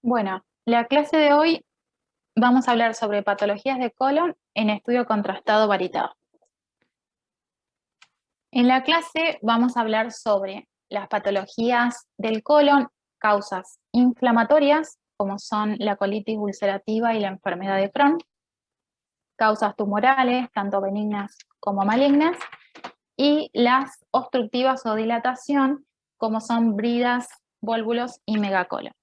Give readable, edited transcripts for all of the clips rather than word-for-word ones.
Bueno, la clase de hoy vamos a hablar sobre patologías de colon en estudio contrastado variado. En la clase vamos a hablar sobre las patologías del colon, causas inflamatorias, como son la colitis ulcerativa y la enfermedad de Crohn, causas tumorales, tanto benignas como malignas, y las obstructivas o dilatación, como son bridas, vólvulos y megacolon.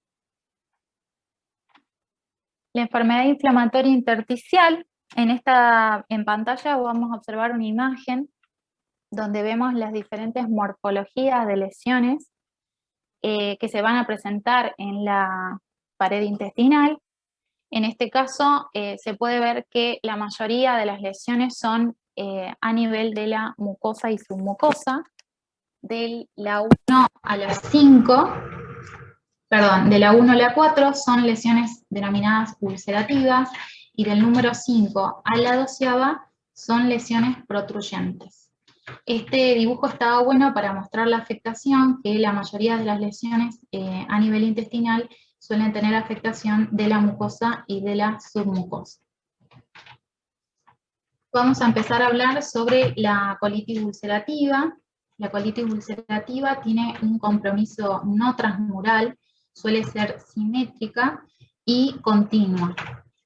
La enfermedad inflamatoria intersticial, en pantalla vamos a observar una imagen donde vemos las diferentes morfologías de lesiones que se van a presentar en la pared intestinal. En este caso se puede ver que la mayoría de las lesiones son a nivel de la mucosa y submucosa, de la 1 a la 5. Perdón, de la 1 a la 4 son lesiones denominadas ulcerativas, y del número 5 a la 12ª son lesiones protruyentes. Este dibujo estaba bueno para mostrar la afectación, que la mayoría de las lesiones a nivel intestinal suelen tener afectación de la mucosa y de la submucosa. Vamos a empezar a hablar sobre la colitis ulcerativa. La colitis ulcerativa tiene un compromiso no transmural, suele ser simétrica y continua.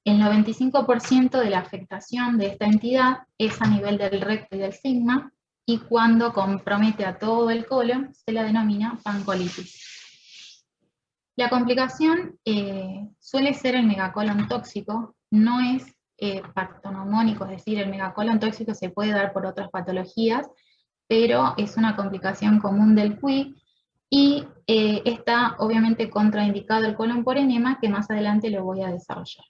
El 95% de la afectación de esta entidad es a nivel del recto y del sigma, y cuando compromete a todo el colon se la denomina pancolitis. La complicación suele ser el megacolon tóxico, no es pactoneumónico, es decir, el megacolon tóxico se puede dar por otras patologías, pero es una complicación común del QI, y está obviamente contraindicado el colon por enema, que más adelante lo voy a desarrollar.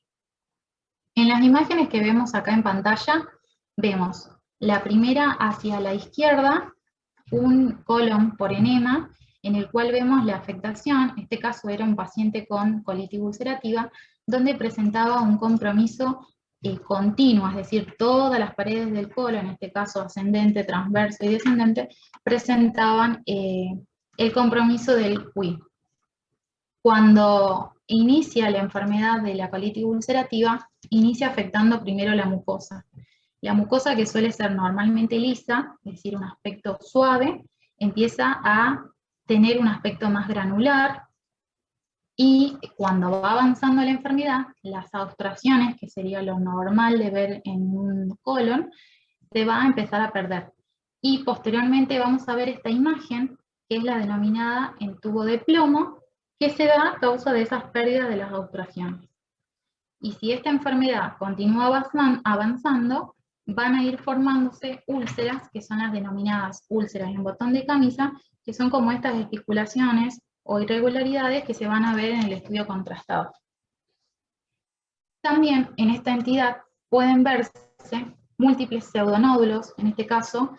En las imágenes que vemos acá en pantalla, vemos la primera hacia la izquierda, un colon por enema, en el cual vemos la afectación. En este caso era un paciente con colitis ulcerativa, donde presentaba un compromiso continuo, es decir, todas las paredes del colon, en este caso ascendente, transverso y descendente, presentaban el compromiso del QI. Cuando inicia la enfermedad de la colitis ulcerativa, inicia afectando primero la mucosa. La mucosa, que suele ser normalmente lisa, es decir, un aspecto suave, empieza a tener un aspecto más granular, y cuando va avanzando la enfermedad, las obstrucciones, que sería lo normal de ver en un colon, se va a empezar a perder. Y posteriormente vamos a ver esta imagen, que es la denominada en tubo de plomo, que se da a causa de esas pérdidas de las obstrucciones. Y si esta enfermedad continúa avanzando, van a ir formándose úlceras, que son las denominadas úlceras en botón de camisa, que son como estas gesticulaciones o irregularidades que se van a ver en el estudio contrastado. También en esta entidad pueden verse múltiples pseudonódulos. En este caso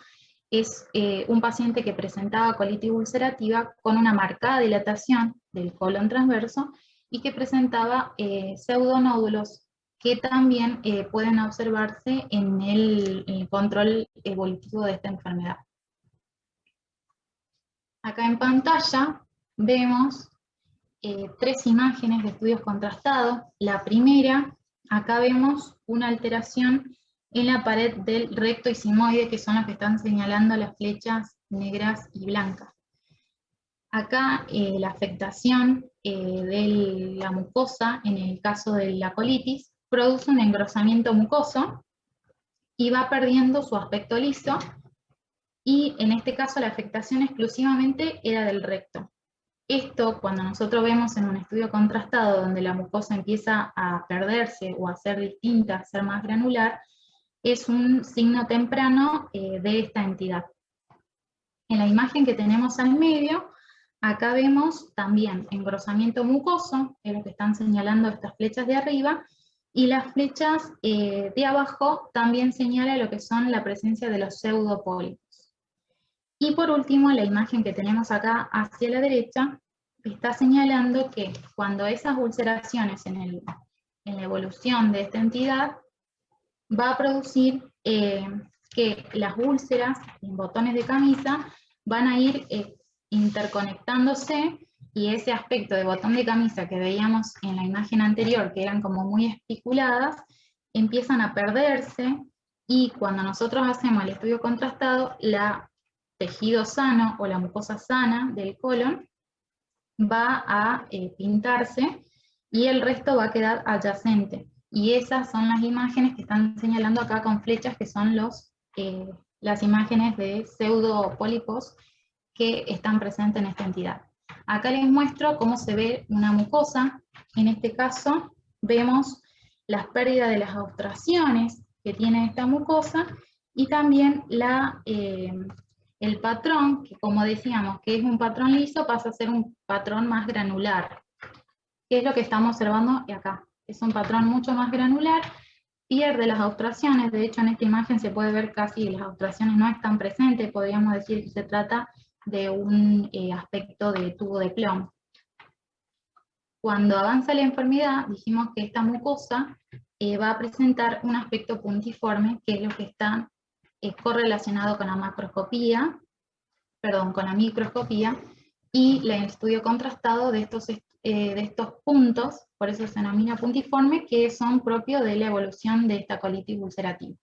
es un paciente que presentaba colitis ulcerativa con una marcada dilatación del colon transverso, y que presentaba pseudonódulos que también pueden observarse en el control evolutivo de esta enfermedad. Acá en pantalla vemos tres imágenes de estudios contrastados. La primera, acá vemos una alteración en la pared del recto y sigmoide, que son las que están señalando las flechas negras y blancas. Acá la afectación de la mucosa, en el caso de la colitis, produce un engrosamiento mucoso y va perdiendo su aspecto liso, y en este caso la afectación exclusivamente era del recto. Esto, cuando nosotros vemos en un estudio contrastado donde la mucosa empieza a perderse o a ser distinta, a ser más granular, es un signo temprano de esta entidad. En la imagen que tenemos al medio, acá vemos también engrosamiento mucoso, es lo que están señalando estas flechas de arriba, y las flechas de abajo también señalan lo que son la presencia de los pseudopólipos. Y por último, la imagen que tenemos acá hacia la derecha está señalando que cuando esas ulceraciones en la evolución de esta entidad va a producir que las úlceras en botones de camisa van a ir interconectándose y ese aspecto de botón de camisa que veíamos en la imagen anterior, que eran como muy espiculadas, empiezan a perderse, y cuando nosotros hacemos el estudio contrastado, la tejido sano o la mucosa sana del colon va a pintarse y el resto va a quedar adyacente. Y esas son las imágenes que están señalando acá con flechas, que son las imágenes de pseudopólipos que están presentes en esta entidad. Acá les muestro cómo se ve una mucosa. En este caso vemos las pérdidas de las obstrucciones que tiene esta mucosa, y también el patrón, que como decíamos que es un patrón liso, pasa a ser un patrón más granular, que es lo que estamos observando acá. Es un patrón mucho más granular, pierde las obstrucciones. De hecho en esta imagen se puede ver casi las obstrucciones no están presentes, podríamos decir que se trata de un aspecto de tubo de plomo. Cuando avanza la enfermedad, dijimos que esta mucosa va a presentar un aspecto puntiforme, que es lo que está correlacionado con la macroscopía, con la microscopía, y el estudio contrastado de estos puntos, por eso se denomina puntiforme, que son propios de la evolución de esta colitis ulcerativa.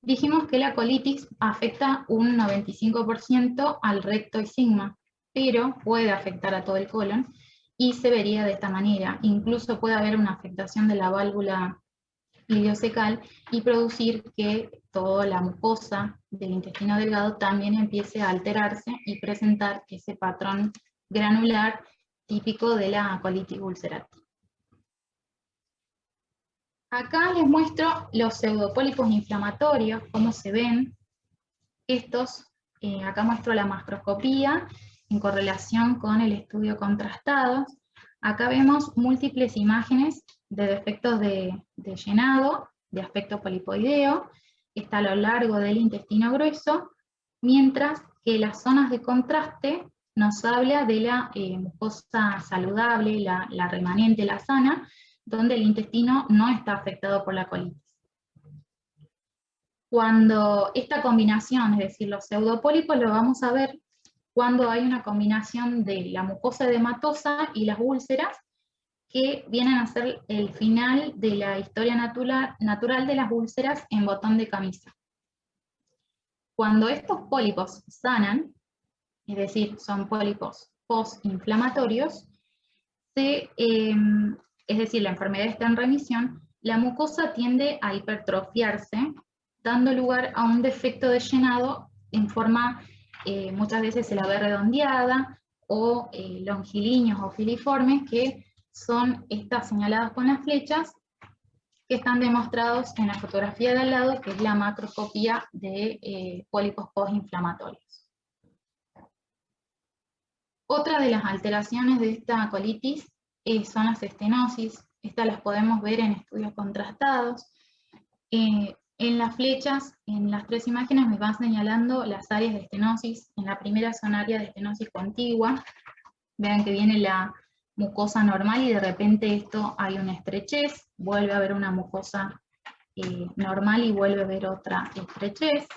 Dijimos que la colitis afecta un 95% al recto y sigma, pero puede afectar a todo el colon, y se vería de esta manera. Incluso puede haber una afectación de la válvula iliocecal y producir que toda la mucosa del intestino delgado también empiece a alterarse y presentar ese patrón granular típico de la colitis ulcerativa. Acá les muestro los pseudopólipos inflamatorios, cómo se ven. Estos, acá muestro la macroscopía en correlación con el estudio contrastado. Acá vemos múltiples imágenes de defectos de llenado, de aspecto polipoideo, está a lo largo del intestino grueso, mientras que las zonas de contraste nos habla de la mucosa saludable, la remanente, la sana, donde el intestino no está afectado por la colitis. Cuando esta combinación, es decir, los pseudopólipos, lo vamos a ver cuando hay una combinación de la mucosa edematosa y las úlceras, que vienen a ser el final de la historia natural de las úlceras en botón de camisa. Cuando estos pólipos sanan, es decir, son pólipos postinflamatorios, es decir, la enfermedad está en remisión, la mucosa tiende a hipertrofiarse, dando lugar a un defecto de llenado en forma, muchas veces se la ve redondeada, o longilíneos o filiformes, que son estas señaladas con las flechas, que están demostrados en la fotografía de al lado, que es la macroscopía de pólipos postinflamatorios. Otra de las alteraciones de esta colitis son las estenosis. Estas las podemos ver en estudios contrastados. En las flechas, en las tres imágenes, me van señalando las áreas de estenosis. En la primera son áreas de estenosis contigua. Vean que viene la mucosa normal y de repente esto hay una estrechez, vuelve a haber una mucosa normal y vuelve a haber otra estrechez.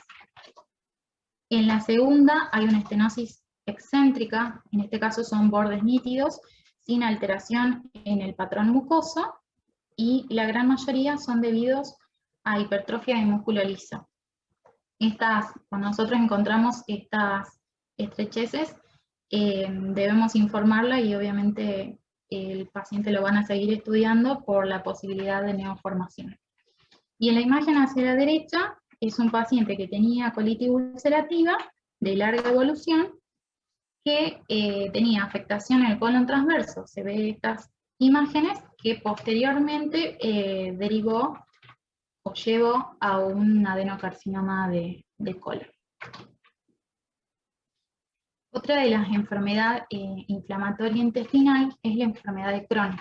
En la segunda hay una estenosis excéntrica, en este caso son bordes nítidos, sin alteración en el patrón mucoso, y la gran mayoría son debidos a hipertrofia de músculo liso. Cuando nosotros encontramos estas estrecheces, debemos informarla, y obviamente el paciente lo van a seguir estudiando por la posibilidad de neoformación. Y en la imagen hacia la derecha es un paciente que tenía colitis ulcerativa de larga evolución, que tenía afectación en el colon transverso. Se ve estas imágenes que posteriormente derivó o llevó a un adenocarcinoma de colon. Otra de las enfermedades inflamatorias intestinal es la enfermedad de Crohn.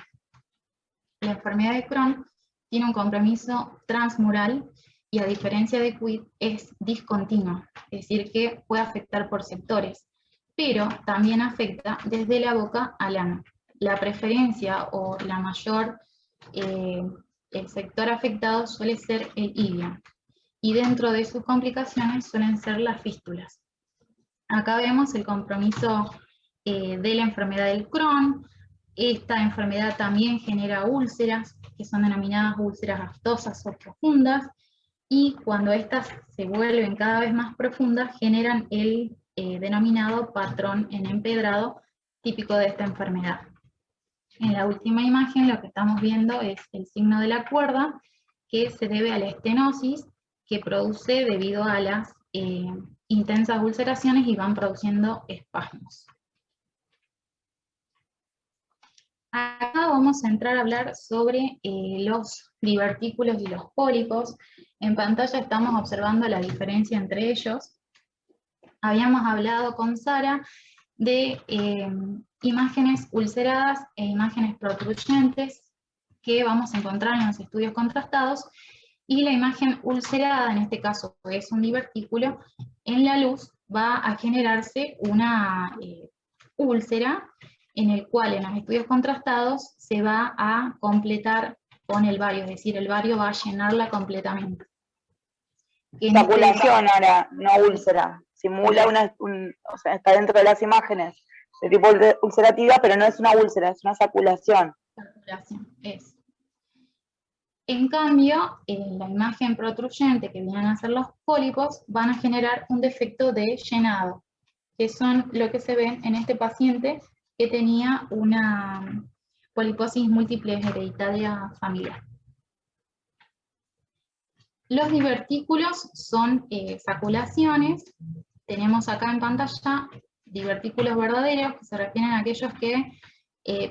La enfermedad de Crohn tiene un compromiso transmural, y a diferencia de QID es discontinuo, es decir, que puede afectar por sectores, pero también afecta desde la boca al ano. La preferencia o la mayor, el sector afectado suele ser el ilio, y dentro de sus complicaciones suelen ser las fístulas. Acá vemos el compromiso de la enfermedad del Crohn. Esta enfermedad también genera úlceras, que son denominadas úlceras aftosas o profundas, y cuando estas se vuelven cada vez más profundas, generan el denominado patrón en empedrado, típico de esta enfermedad. En la última imagen lo que estamos viendo es el signo de la cuerda, que se debe a la estenosis que produce debido a las intensas ulceraciones y van produciendo espasmos. Acá vamos a entrar a hablar sobre los divertículos y los pólipos. En pantalla estamos observando la diferencia entre ellos. Habíamos hablado con Sara de imágenes ulceradas e imágenes protruyentes que vamos a encontrar en los estudios contrastados, y la imagen ulcerada, en este caso es un divertículo, en la luz va a generarse una úlcera en el cual en los estudios contrastados se va a completar con el bario, es decir, el bario va a llenarla completamente. Saculación ahora, no úlcera. Simula o sea, está dentro de las imágenes de tipo ulcerativa, pero no es una úlcera, es una saculación. Saculación, es. En cambio, en la imagen protruyente que vienen a ser los pólipos, van a generar un defecto de llenado, que son lo que se ve en este paciente que tenía una poliposis múltiple hereditaria familiar. Los divertículos son saculaciones. Tenemos acá en pantalla divertículos verdaderos, que se refieren a aquellos que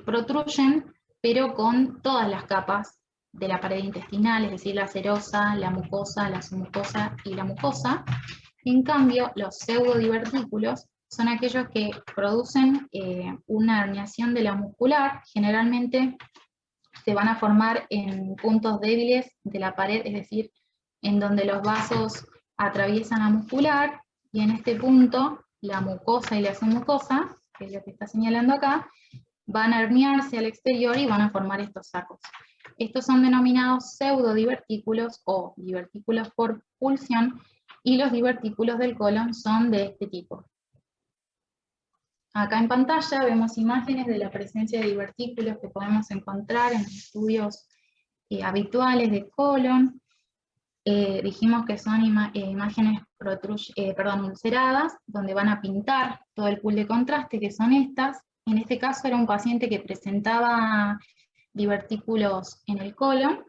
protruyen, pero con todas las capas de la pared intestinal, es decir, la serosa, la mucosa, la submucosa y la mucosa. En cambio, los pseudodivertículos son aquellos que producen una herniación de la muscular. Generalmente se van a formar en puntos débiles de la pared, es decir, en donde los vasos atraviesan la muscular, y en este punto la mucosa y la submucosa, que es lo que está señalando acá, van a herniarse al exterior y van a formar estos sacos. Estos son denominados pseudodivertículos o divertículos por pulsión, y los divertículos del colon son de este tipo. Acá en pantalla vemos imágenes de la presencia de divertículos que podemos encontrar en estudios habituales de colon. Dijimos que son imágenes ulceradas, donde van a pintar todo el pool de contraste, que son estas. En este caso era un paciente que presentaba divertículos en el colon,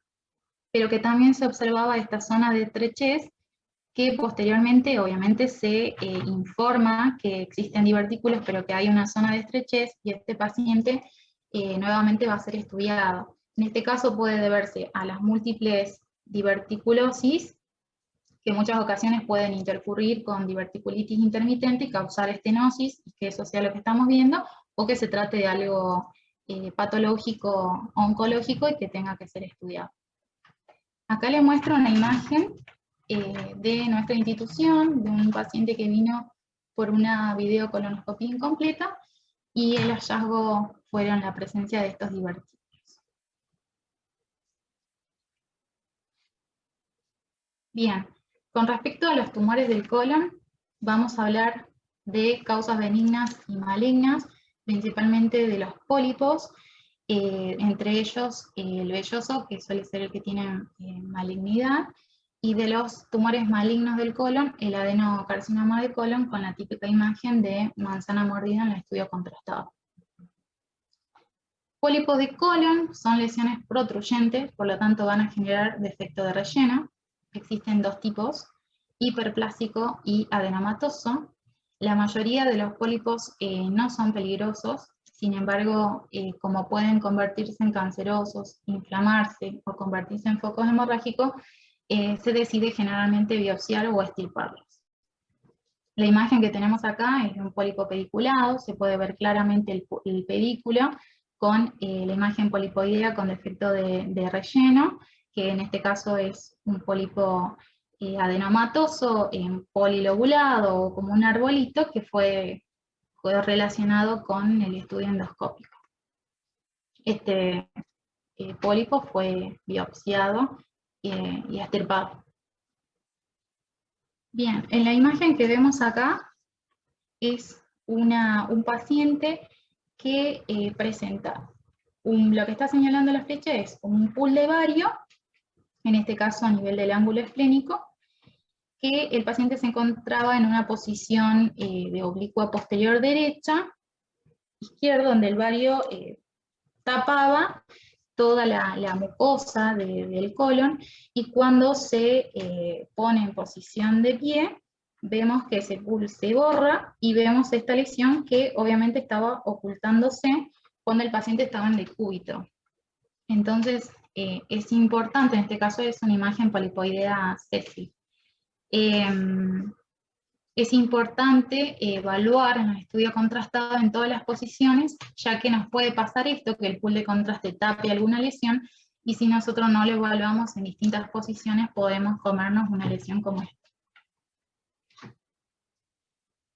pero que también se observaba esta zona de estrechez, que posteriormente obviamente se informa que existen divertículos, pero que hay una zona de estrechez, y este paciente nuevamente va a ser estudiado. En este caso puede deberse a las múltiples diverticulosis, que en muchas ocasiones pueden intercurrir con diverticulitis intermitente y causar estenosis, y que eso sea lo que estamos viendo, o que se trate de algo patológico oncológico y que tenga que ser estudiado. Acá les muestro una imagen de nuestra institución, de un paciente que vino por una videocolonoscopia incompleta, y el hallazgo fueron la presencia de estos divertículos. Bien, con respecto a los tumores del colon, vamos a hablar de causas benignas y malignas, principalmente de los pólipos, entre ellos el velloso, que suele ser el que tiene malignidad, y de los tumores malignos del colon, el adenocarcinoma de colon, con la típica imagen de manzana mordida en el estudio contrastado. Pólipos de colon son lesiones protruyentes, por lo tanto van a generar defecto de relleno. Existen dos tipos, hiperplásico y adenomatoso. La mayoría de los pólipos no son peligrosos, sin embargo, como pueden convertirse en cancerosos, inflamarse o convertirse en focos hemorrágicos, se decide generalmente biopsiar o extirparlos. La imagen que tenemos acá es de un pólipo pediculado, se puede ver claramente el pedículo con la imagen polipoidea con defecto de relleno, que en este caso es un pólipo adenomatoso, polilobulado o como un arbolito, que fue relacionado con el estudio endoscópico. Este pólipo fue biopsiado y extirpado. Bien, en la imagen que vemos acá es un paciente que presenta, lo que está señalando la flecha es un pool de bario, en este caso a nivel del ángulo esplénico, que el paciente se encontraba en una posición de oblicua posterior derecha, izquierdo, donde el bario tapaba toda la mucosa del colon, y cuando se pone en posición de pie, vemos que ese pool se borra y vemos esta lesión que obviamente estaba ocultándose cuando el paciente estaba en decúbito. Entonces, es importante, en este caso es una imagen polipoidea sésil. Es importante evaluar en el estudio contrastado en todas las posiciones, ya que nos puede pasar esto, que el pool de contraste tape alguna lesión, y si nosotros no lo evaluamos en distintas posiciones, podemos comernos una lesión como esta.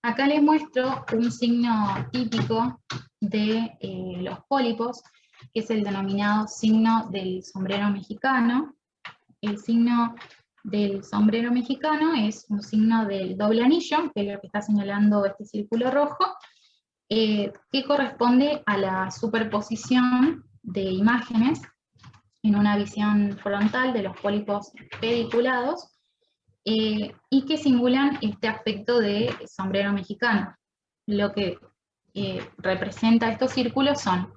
Acá les muestro un signo típico de los pólipos, que es el denominado signo del sombrero mexicano. El signo del sombrero mexicano es un signo del doble anillo, que es lo que está señalando este círculo rojo, que corresponde a la superposición de imágenes en una visión frontal de los pólipos pediculados, y que simulan este aspecto de sombrero mexicano. Lo que representa estos círculos son,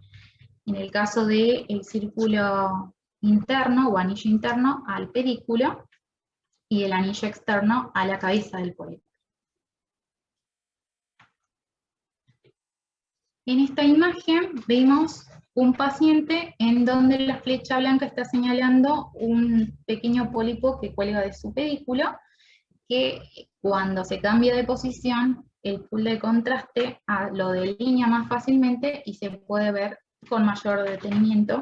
en el caso del círculo interno o anillo interno al pedículo, y el anillo externo a la cabeza del pólipo. En esta imagen vemos un paciente en donde la flecha blanca está señalando un pequeño pólipo que cuelga de su pedículo, que cuando se cambia de posición, el pool de contraste lo delinea más fácilmente y se puede ver con mayor detenimiento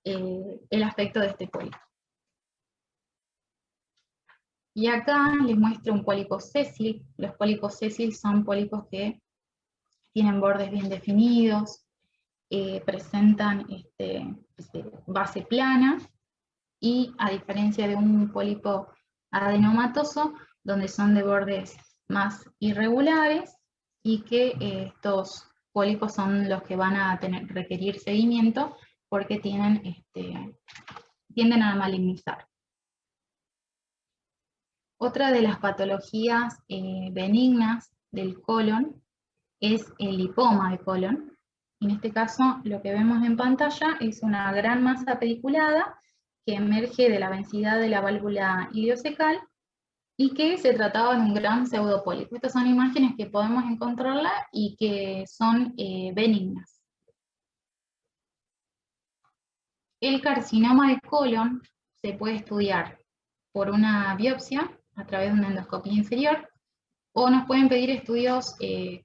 el aspecto de este pólipo. Y acá les muestro un pólipo sésil. Los pólipos sésil son pólipos que tienen bordes bien definidos, presentan base plana, y a diferencia de un pólipo adenomatoso, donde son de bordes más irregulares, y que estos pólipos son los que van a requerir seguimiento porque tienden a malignizar. Otra de las patologías benignas del colon es el lipoma de colon. En este caso, lo que vemos en pantalla es una gran masa pediculada que emerge de la densidad de la válvula iliocecal y que se trataba de un gran pseudopólipo. Estas son imágenes que podemos encontrarla y que son benignas. El carcinoma de colon se puede estudiar por una biopsia a través de una endoscopia inferior, o nos pueden pedir estudios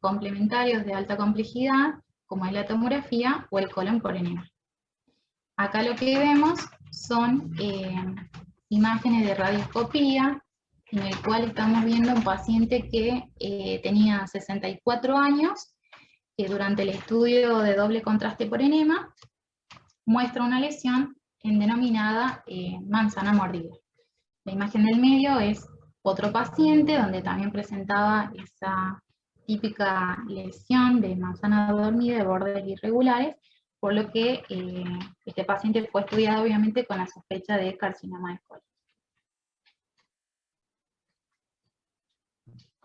complementarios de alta complejidad, como es la tomografía o el colon por enema. Acá lo que vemos son imágenes de radioscopía, en el cual estamos viendo un paciente que tenía 64 años, que durante el estudio de doble contraste por enema muestra una lesión denominada manzana mordida. La imagen del medio es otro paciente donde también presentaba esa típica lesión de manzana dormida de bordes irregulares, por lo que este paciente fue estudiado obviamente con la sospecha de carcinoma de colon.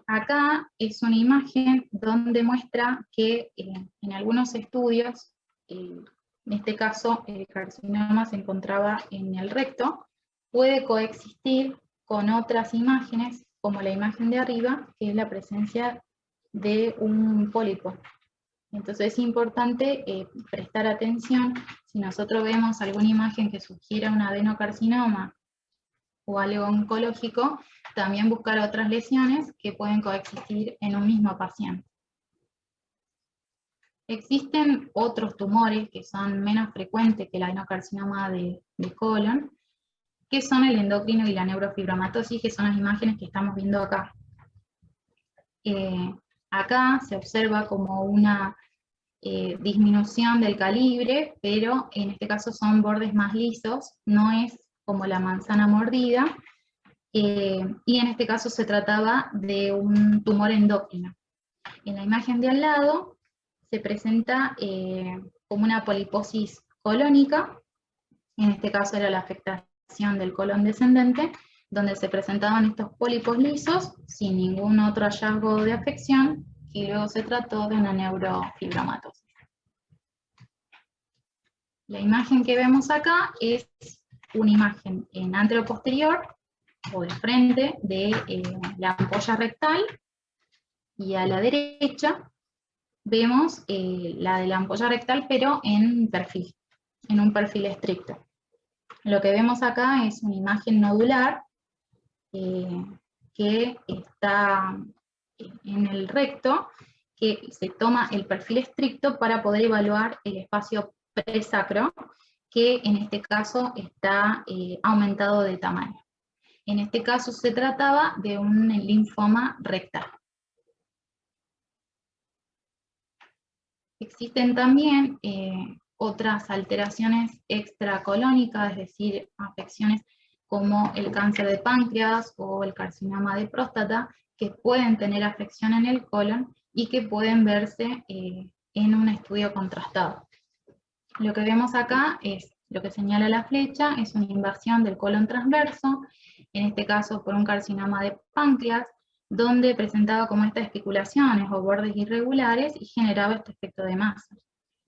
Acá es una imagen donde muestra que en algunos estudios, en este caso el carcinoma se encontraba en el recto, puede coexistir con otras imágenes, como la imagen de arriba, que es la presencia de un pólipo. Entonces es importante prestar atención. Si nosotros vemos alguna imagen que sugiera un adenocarcinoma o algo oncológico, también buscar otras lesiones que pueden coexistir en un mismo paciente. Existen otros tumores que son menos frecuentes que el adenocarcinoma de colon, que son el endocrino y la neurofibromatosis, que son las imágenes que estamos viendo acá. Acá se observa como una disminución del calibre, pero en este caso son bordes más lisos, no es como la manzana mordida, y en este caso se trataba de un tumor endocrino. En la imagen de al lado se presenta como una poliposis colónica, en este caso era la afectación del colon descendente, donde se presentaban estos pólipos lisos sin ningún otro hallazgo de afección, y luego se trató de una neurofibromatosis. La imagen que vemos acá es una imagen en anteroposterior o de frente de la ampolla rectal, y a la derecha vemos la de la ampolla rectal, pero en perfil, en un perfil estricto. Lo que vemos acá es una imagen nodular que está en el recto, que se toma el perfil estricto para poder evaluar el espacio presacro, que en este caso está aumentado de tamaño. En este caso se trataba de un linfoma rectal. Existen también otras alteraciones extracolónicas, es decir, afecciones como el cáncer de páncreas o el carcinoma de próstata, que pueden tener afección en el colon y que pueden verse en un estudio contrastado. Lo que vemos acá es lo que señala la flecha, es una invasión del colon transverso, en este caso por un carcinoma de páncreas, donde presentaba como estas especulaciones o bordes irregulares y generaba este efecto de masa.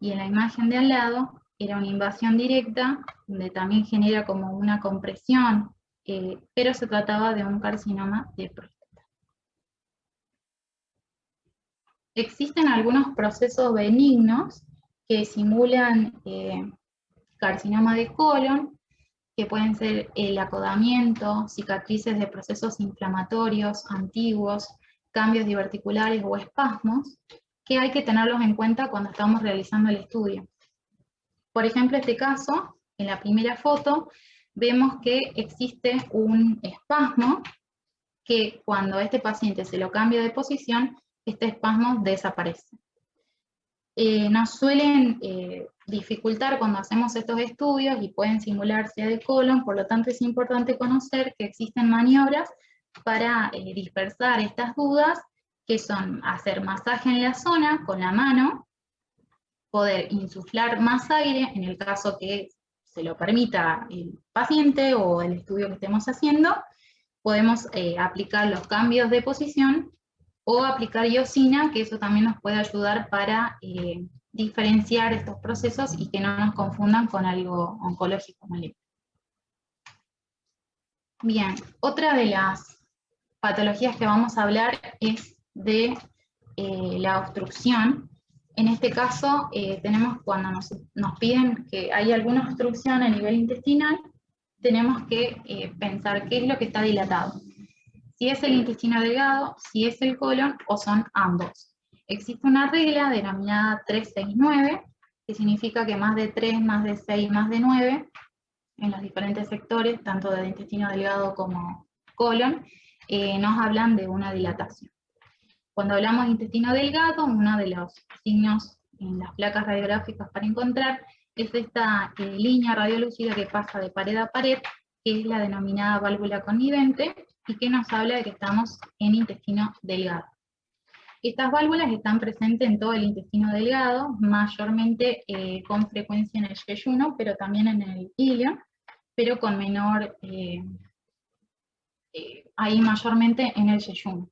Y en la imagen de al lado era una invasión directa, donde también genera como una compresión, pero se trataba de un carcinoma de próstata. Existen algunos procesos benignos que simulan carcinoma de colon, que pueden ser el acodamiento, cicatrices de procesos inflamatorios antiguos, cambios diverticulares o espasmos, que hay que tenerlos en cuenta cuando estamos realizando el estudio. Por ejemplo, este caso, en la primera foto, vemos que existe un espasmo que cuando a este paciente se lo cambia de posición, este espasmo desaparece. Nos suelen dificultar cuando hacemos estos estudios y pueden simularse de colon, por lo tanto es importante conocer que existen maniobras para dispersar estas dudas, que son hacer masaje en la zona con la mano, poder insuflar más aire en el caso que se lo permita el paciente o el estudio que estemos haciendo, podemos aplicar los cambios de posición o aplicar iosina, que eso también nos puede ayudar para diferenciar estos procesos y que no nos confundan con algo oncológico maligno. Bien, otra de las patologías que vamos a hablar es de la obstrucción. En este caso, tenemos cuando nos piden que hay alguna obstrucción a nivel intestinal, tenemos que pensar qué es lo que está dilatado. Si es el intestino delgado, si es el colon o son ambos. Existe una regla denominada 369, que significa que más de 3, más de 6, más de 9, en los diferentes sectores, tanto del intestino delgado como colon, nos hablan de una dilatación. Cuando hablamos de intestino delgado, uno de los signos en las placas radiográficas para encontrar es esta línea radiolúcida que pasa de pared a pared, que es la denominada válvula connivente, y que nos habla de que estamos en intestino delgado. Estas válvulas están presentes en todo el intestino delgado, mayormente con frecuencia en el yeyuno, pero también en el ilio, pero con menor, ahí mayormente en el yeyuno.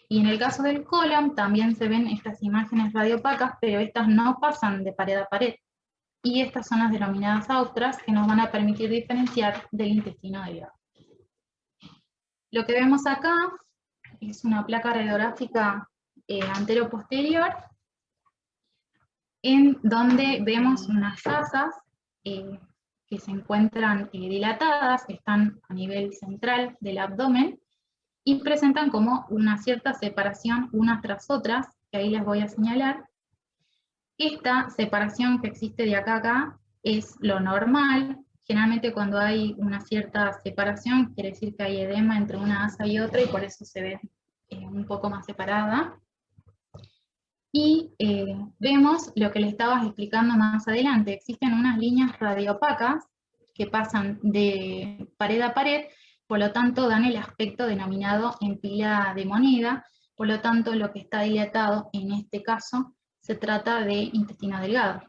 Y en el caso del colon también se ven estas imágenes radiopacas, pero estas no pasan de pared a pared. Y estas son las denominadas austras, que nos van a permitir diferenciar del intestino delgado. Lo que vemos acá es una placa radiográfica antero-posterior, en donde vemos unas asas que se encuentran dilatadas, están a nivel central del abdomen, y presentan como una cierta separación unas tras otras, que ahí les voy a señalar. Esta separación que existe de acá a acá es lo normal. Generalmente cuando hay una cierta separación, quiere decir que hay edema entre una asa y otra, y por eso se ve un poco más separada. Y vemos lo que le estabas explicando más adelante. Existen unas líneas radiopacas que pasan de pared a pared, por lo tanto dan el aspecto denominado en pila de moneda, Por lo tanto, lo que está dilatado en este caso se trata de intestino delgado.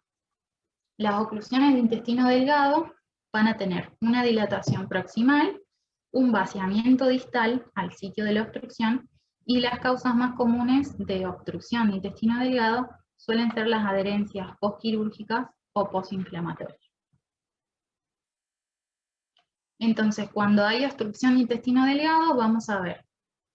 Las oclusiones de intestino delgado van a tener una dilatación proximal, un vaciamiento distal al sitio de la obstrucción, y las causas más comunes de obstrucción de intestino delgado suelen ser las adherencias postquirúrgicas o postinflamatorias. Entonces, cuando hay obstrucción de intestino delgado, vamos a ver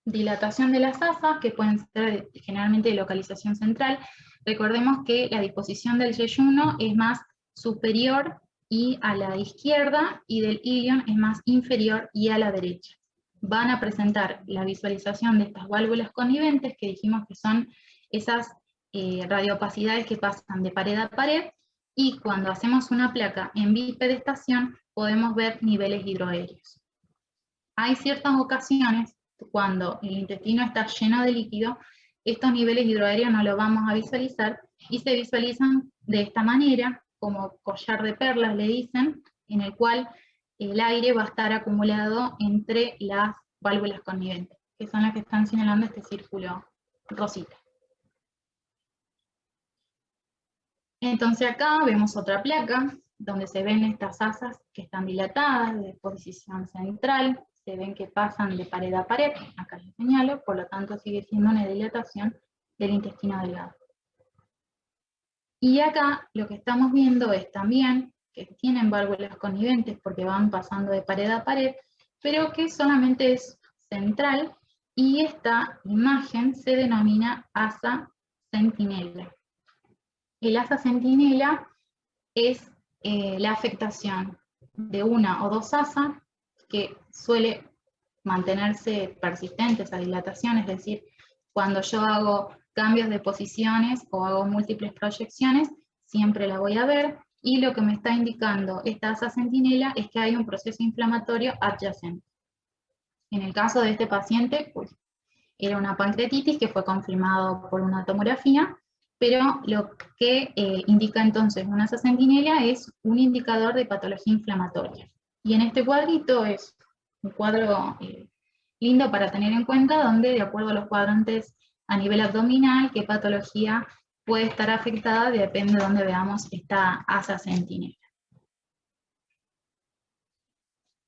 dilatación de las asas, que pueden ser generalmente de localización central. Recordemos que la disposición del yeyuno es más superior y a la izquierda, y del ilion es más inferior y a la derecha. Van a presentar la visualización de estas válvulas conniventes, que dijimos que son esas radiopacidades que pasan de pared a pared, y cuando hacemos una placa en bipedestación podemos ver niveles hidroaéreos. Hay ciertas ocasiones cuando el intestino está lleno de líquido, estos niveles hidroaéreos no los vamos a visualizar, y se visualizan de esta manera, como collar de perlas le dicen, en el cual el aire va a estar acumulado entre las válvulas conniventes, que son las que están señalando este círculo rosita. Entonces acá vemos otra placa, donde se ven estas asas que están dilatadas de posición central, se ven que pasan de pared a pared, acá les señalo, por lo tanto sigue siendo una dilatación del intestino delgado. Y acá lo que estamos viendo es también que tienen válvulas conniventes porque van pasando de pared a pared, pero que solamente es central, y esta imagen se denomina asa centinela. El asa centinela es la afectación de una o dos asas, que suele mantenerse persistente esa dilatación, es decir, cuando yo hago cambios de posiciones o hago múltiples proyecciones, siempre la voy a ver, y lo que me está indicando esta asa centinela es que hay un proceso inflamatorio adyacente. En el caso de este paciente, pues, era una pancreatitis que fue confirmado por una tomografía, pero lo que indica entonces una asa centinela es un indicador de patología inflamatoria. Y en este cuadrito es un cuadro lindo para tener en cuenta, donde de acuerdo a los cuadrantes a nivel abdominal, qué patología puede estar afectada, depende de donde veamos esta asa centinela.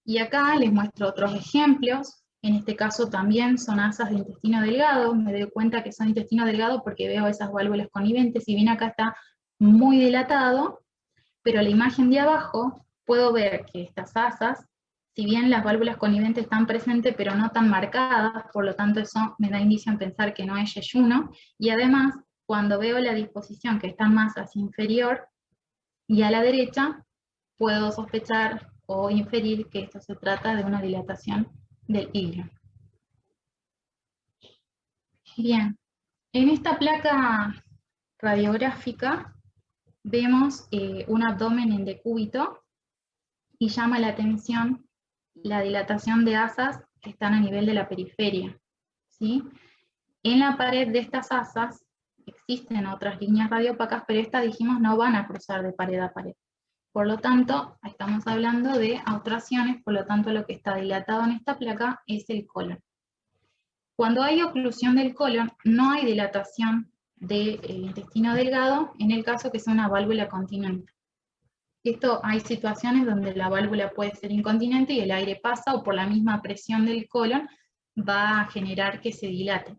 Y acá les muestro otros ejemplos. En este caso también son asas de intestino delgado. Me doy cuenta que son intestino delgado porque veo esas válvulas conniventes, si bien acá está muy dilatado, pero la imagen de abajo puedo ver que estas asas, si bien las válvulas conniventes están presentes pero no tan marcadas, por lo tanto eso me da indicio en pensar que no es yeyuno, y además cuando veo la disposición que están más hacia inferior y a la derecha, puedo sospechar o inferir que esto se trata de una dilatación del ilion. Bien, en esta placa radiográfica vemos un abdomen en decúbito, y llama la atención la dilatación de asas que están a nivel de la periferia, ¿sí? En la pared de estas asas existen otras líneas radiopacas, pero estas, dijimos, no van a cruzar de pared a pared. Por lo tanto, estamos hablando de obstrucciones, por lo tanto lo que está dilatado en esta placa es el colon. Cuando hay oclusión del colon, no hay dilatación del intestino delgado, en el caso que sea una válvula continente. Esto, hay situaciones donde la válvula puede ser incontinente y el aire pasa, o por la misma presión del colon va a generar que se dilate.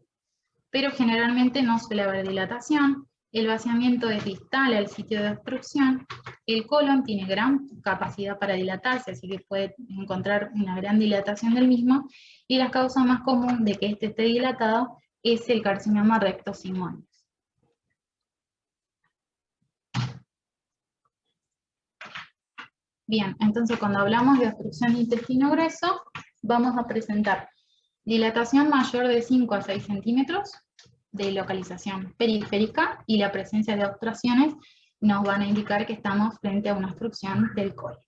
Pero generalmente no suele haber dilatación. El vaciamiento es distal al sitio de obstrucción, el colon tiene gran capacidad para dilatarse, así que puede encontrar una gran dilatación del mismo, y la causa más común de que este esté dilatado es el carcinoma rectosigmoides. Bien, entonces cuando hablamos de obstrucción de intestino grueso, vamos a presentar dilatación mayor de 5 a 6 centímetros, de localización periférica, y la presencia de obstrucciones nos van a indicar que estamos frente a una obstrucción del colon.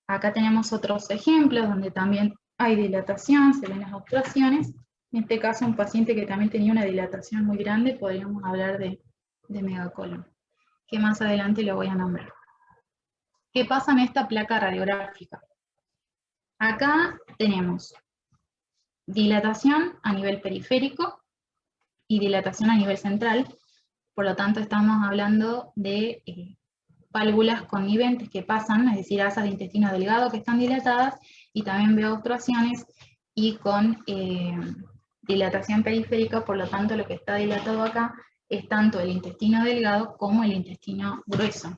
Acá tenemos otros ejemplos donde también hay dilatación, se ven las obstrucciones. En este caso, un paciente que también tenía una dilatación muy grande, podríamos hablar de megacolon, que más adelante lo voy a nombrar. ¿Qué pasa en esta placa radiográfica? Acá tenemos dilatación a nivel periférico y dilatación a nivel central. Por lo tanto, estamos hablando de válvulas conniventes que pasan, es decir, asas de intestino delgado que están dilatadas, y también veo obstrucciones y con dilatación periférica. Por lo tanto, lo que está dilatado acá es tanto el intestino delgado como el intestino grueso.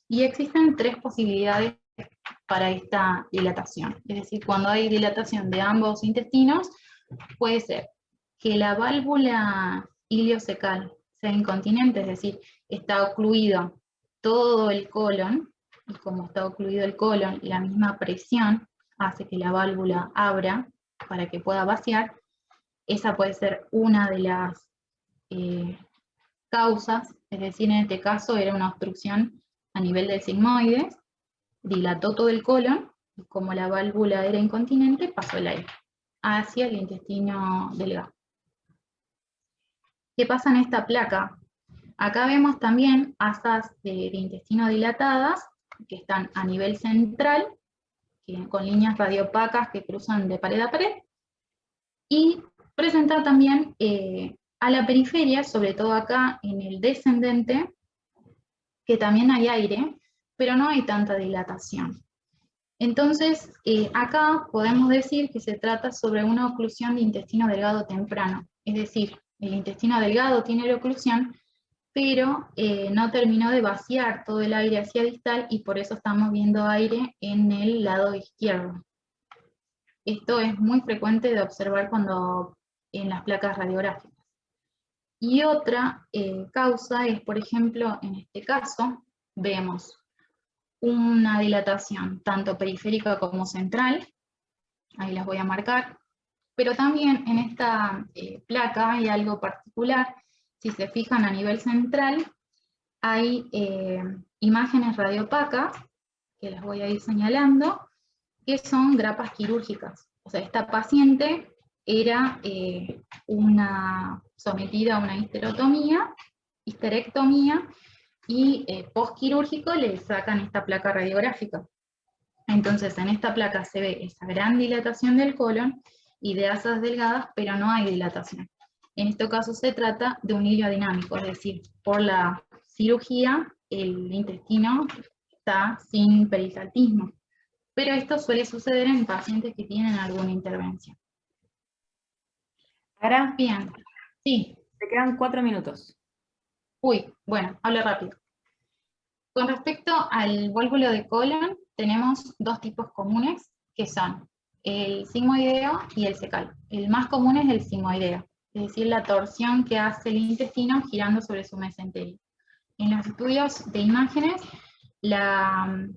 Y existen tres posibilidades para esta dilatación. Es decir, cuando hay dilatación de ambos intestinos, puede ser que la válvula iliocecal sea incontinente, es decir, está ocluido todo el colon, y como está ocluido el colon, la misma presión hace que la válvula abra para que pueda vaciar. Esa puede ser una de las causas, es decir, en este caso era una obstrucción a nivel del sigmoides, dilató todo el colon, y como la válvula era incontinente, pasó el aire hacia el intestino delgado. ¿Qué pasa en esta placa? Acá vemos también asas de intestino dilatadas, que están a nivel central, con líneas radiopacas que cruzan de pared a pared, y presenta también a la periferia, sobre todo acá en el descendente, que también hay aire, pero no hay tanta dilatación. Entonces, acá podemos decir que se trata sobre una oclusión de intestino delgado temprano, es decir, el intestino delgado tiene la oclusión, pero no terminó de vaciar todo el aire hacia distal, y por eso estamos viendo aire en el lado izquierdo. Esto es muy frecuente de observar cuando en las placas radiográficas. Y otra causa es, por ejemplo, en este caso, vemos una dilatación tanto periférica como central, ahí las voy a marcar, pero también en esta placa hay algo particular. Si se fijan a nivel central, hay imágenes radiopacas, que las voy a ir señalando, que son grapas quirúrgicas. O sea, esta paciente era sometida a una histerectomía, y postquirúrgico le sacan esta placa radiográfica. Entonces en esta placa se ve esa gran dilatación del colon y de asas delgadas, pero no hay dilatación. En este caso se trata de un hilo dinámico, es decir, por la cirugía el intestino está sin peristaltismo. Pero esto suele suceder en pacientes que tienen alguna intervención. Ahora, bien, sí. Te quedan 4 minutos. Uy, bueno, hablo rápido. Con respecto al vuélvulo de colon, tenemos dos tipos comunes, que son el sigmoideo y el cecal. El más común es el sigmoideo, es decir, la torsión que hace el intestino girando sobre su mesenterio. En los estudios de imágenes, la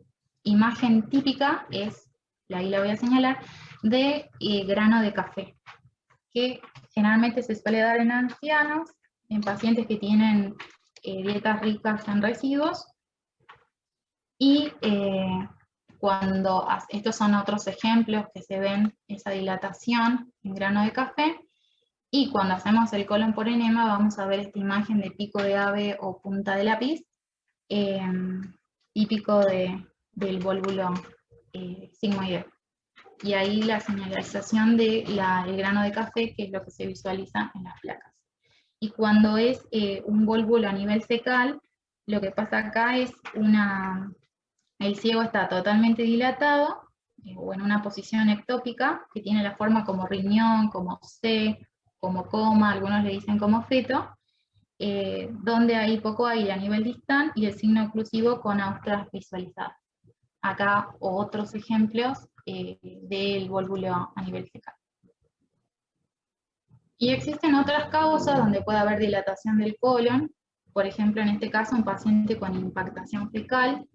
imagen típica es, ahí la voy a señalar, de grano de café, que generalmente se suele dar en ancianos, en pacientes que tienen dietas ricas en residuos, y estos son otros ejemplos que se ven esa dilatación en grano de café, y cuando hacemos el colon por enema vamos a ver esta imagen de pico de ave o punta de lápiz, típico del vólvulo sigmoideo. Y ahí la señalización del grano de café, que es lo que se visualiza en las placas. Y cuando es un vólvulo a nivel fecal, lo que pasa acá es el ciego está totalmente dilatado, o en una posición ectópica, que tiene la forma como riñón, como C, como coma, algunos le dicen como feto, donde hay poco aire a nivel distal y el signo oclusivo con austras visualizadas. Acá otros ejemplos del vólvulo a nivel fecal. Y existen otras causas donde puede haber dilatación del colon, por ejemplo en este caso un paciente con impactación fecal,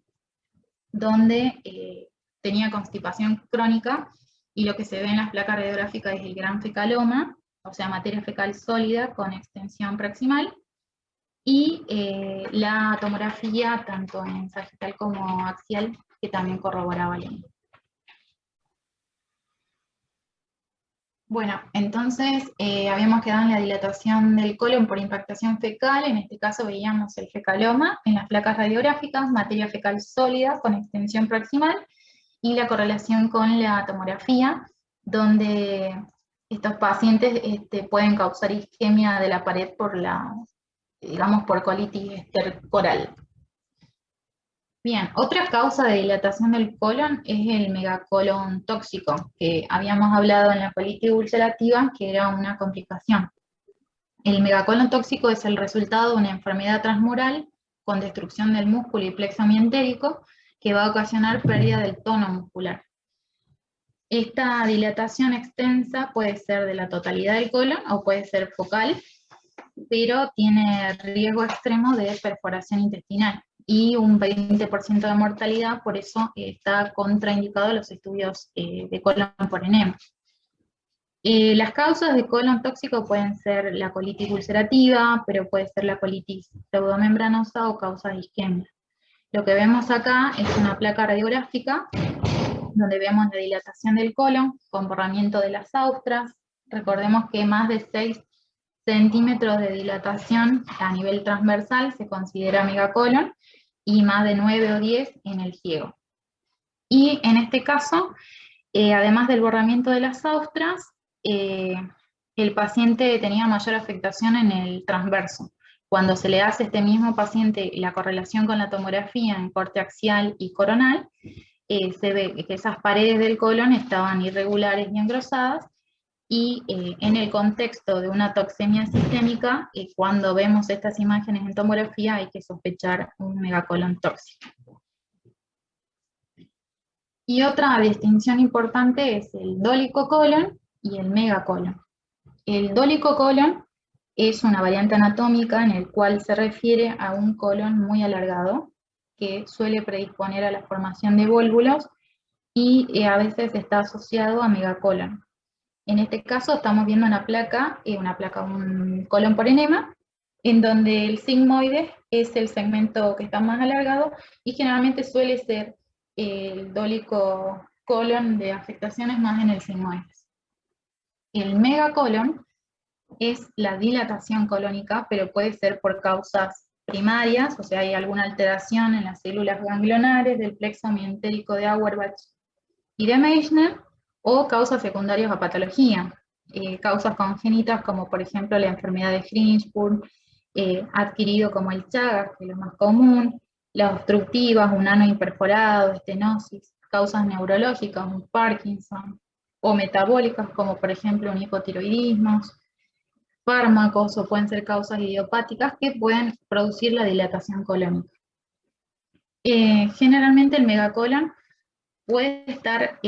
donde tenía constipación crónica, y lo que se ve en las placas radiográficas es el gran fecaloma, o sea, materia fecal sólida con extensión proximal, y la tomografía tanto en sagital como axial, que también corroboraba el mismo. Bueno, entonces habíamos quedado en la dilatación del colon por impactación fecal. En este caso veíamos el fecaloma en las placas radiográficas, materia fecal sólida con extensión proximal, y la correlación con la tomografía, donde estos pacientes pueden causar isquemia de la pared digamos, por colitis estercoral. Bien, otra causa de dilatación del colon es el megacolon tóxico, que habíamos hablado en la colitis ulcerativa, que era una complicación. El megacolon tóxico es el resultado de una enfermedad transmural con destrucción del músculo y plexo mientérico que va a ocasionar pérdida del tono muscular. Esta dilatación extensa puede ser de la totalidad del colon o puede ser focal, pero tiene riesgo extremo de perforación intestinal y un 20% de mortalidad, por eso está contraindicado los estudios de colon por enema. Las causas de colon tóxico pueden ser la colitis ulcerativa, pero puede ser la colitis pseudomembranosa o causas de isquemia. Lo que vemos acá es una placa radiográfica donde vemos la dilatación del colon con borramiento de las austras. Recordemos que más de 6 centímetros de dilatación a nivel transversal se considera megacolon y más de 9 o 10 en el ciego. Y en este caso, además del borramiento de las austras, el paciente tenía mayor afectación en el transverso. Cuando se le hace a este mismo paciente la correlación con la tomografía en corte axial y coronal, se ve que esas paredes del colon estaban irregulares y engrosadas, y en el contexto de una toxemia sistémica, cuando vemos estas imágenes en tomografía hay que sospechar un megacolon tóxico. Y otra distinción importante es el dólico colon y el megacolon. El dólico colon es una variante anatómica en el cual se refiere a un colon muy alargado, que suele predisponer a la formación de vólvulos y a veces está asociado a megacolon. En este caso estamos viendo un colon por enema, en donde el sigmoide es el segmento que está más alargado y generalmente suele ser el dólico colon de afectaciones más en el sigmoide. El megacolon es la dilatación colónica, pero puede ser por causas primarias, o sea, hay alguna alteración en las células ganglionares del plexo mientérico de Auerbach y de Meissner, o causas secundarias a patología, causas congénitas como por ejemplo la enfermedad de Hinsburg, adquirido como el Chagas, que es lo más común, las obstructivas, un ano imperforado, estenosis, causas neurológicas, un Parkinson, o metabólicas como por ejemplo un hipotiroidismo, fármacos o pueden ser causas idiopáticas que pueden producir la dilatación colónica. Generalmente el megacolon puede estar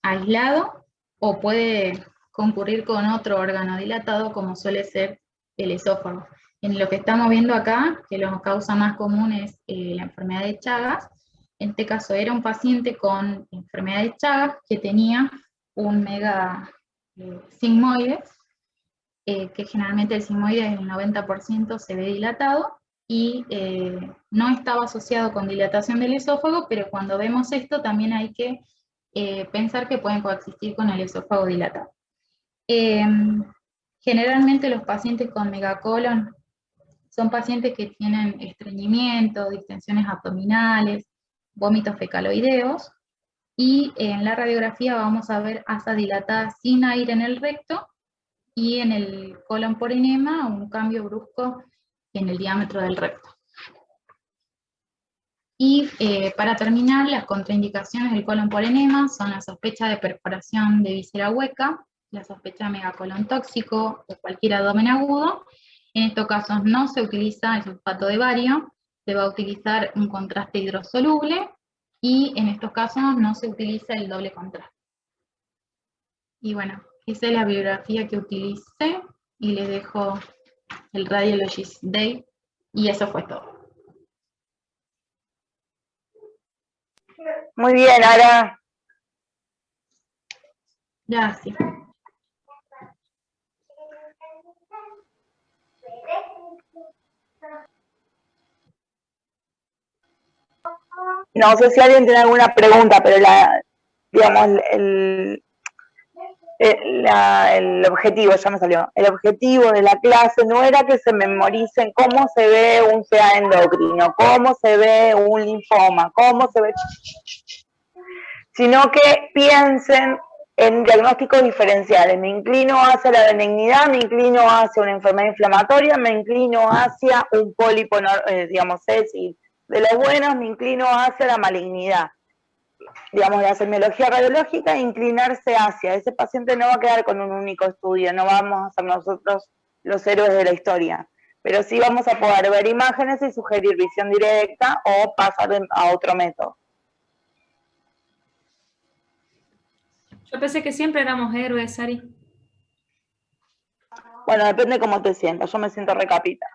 aislado o puede concurrir con otro órgano dilatado como suele ser el esófago. En lo que estamos viendo acá, que la causa más común es la enfermedad de Chagas, en este caso era un paciente con enfermedad de Chagas que tenía un mega sigmoide, que generalmente el sigmoide en el 90% se ve dilatado, y no estaba asociado con dilatación del esófago, pero cuando vemos esto también hay que pensar que pueden coexistir con el esófago dilatado. Generalmente los pacientes con megacolon son pacientes que tienen estreñimiento, distensiones abdominales, vómitos fecaloideos, y en la radiografía vamos a ver asa dilatada sin aire en el recto, y en el colon por enema un cambio brusco en el diámetro del recto. Y para terminar, las contraindicaciones del colon por enema son la sospecha de perforación de víscera hueca, la sospecha de megacolon tóxico o cualquier abdomen agudo. En estos casos no se utiliza el sulfato de bario, se va a utilizar un contraste hidrosoluble, y en estos casos no se utiliza el doble contraste. Y bueno, esa es la bibliografía que utilicé, y les dejo el Radiologist Day, y eso fue todo. Muy bien, Ara. Gracias. No sé si alguien tiene alguna pregunta, pero digamos, el objetivo, ya me salió, el objetivo de la clase no era que se memoricen cómo se ve un CA endocrino, cómo se ve un linfoma, cómo se ve, sino que piensen En diagnósticos diferenciales, me inclino hacia la benignidad, me inclino hacia una enfermedad inflamatoria, me inclino hacia un pólipo, digamos, y de los buenos, me inclino hacia la malignidad. Digamos, la semiología radiológica, inclinarse hacia. Ese paciente no va a quedar con un único estudio, no vamos a ser nosotros los héroes de la historia, pero sí vamos a poder ver imágenes y sugerir visión directa o pasar a otro método. Yo pensé que siempre éramos héroes, Sari. Bueno, depende cómo te sientas, yo me siento recapita.